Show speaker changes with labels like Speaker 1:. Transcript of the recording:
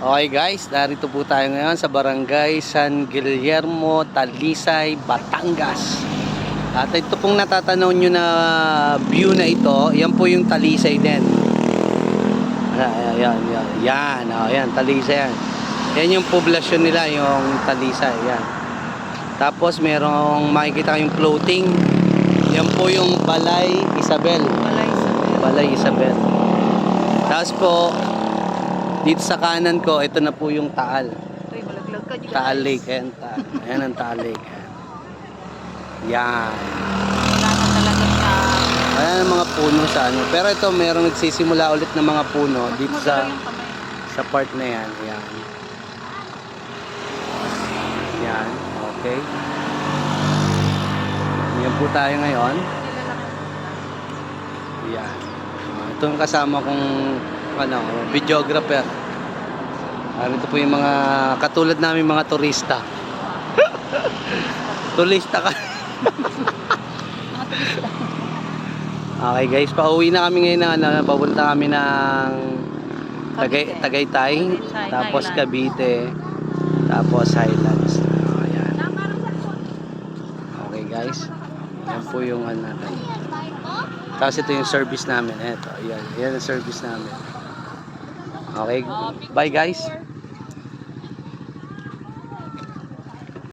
Speaker 1: Okay guys, narito po tayo ngayon sa Barangay San Guillermo, Talisay, Batangas. At ito pong natatanaw nyo na view na ito, yan po yung Talisay din. Yan, Talisay yan. Yan yung poblasyon nila, yung Talisay, yan. Tapos merong makikita kayong floating. Yan po yung Balay Isabel. Balay Isabel. Tapos po, dito sa kanan ko, ito na po yung Taal. Taal Lake. Ayan, Taal. Ayan ang Taal Lake. Yan.
Speaker 2: Wala na talaga sa...
Speaker 1: Ayan ang mga puno sa ano. Pero ito, merong nagsisimula ulit ng mga puno dito sa part na yan. Yan. Yan. Okay. Yan po tayo ngayon. Yan. Ito yung kasama kong videographer. Ito po yung mga katulad namin mga turista. Turista ka. Okay guys, pauwi na kami ngayon na papunta kami ng Tagaytay, tapos Cavite, tapos Highlands. Ayan. Okay guys, yan po yung natin. Tapos ito yung service namin. Ito, yan ang service namin. Okay, bye guys.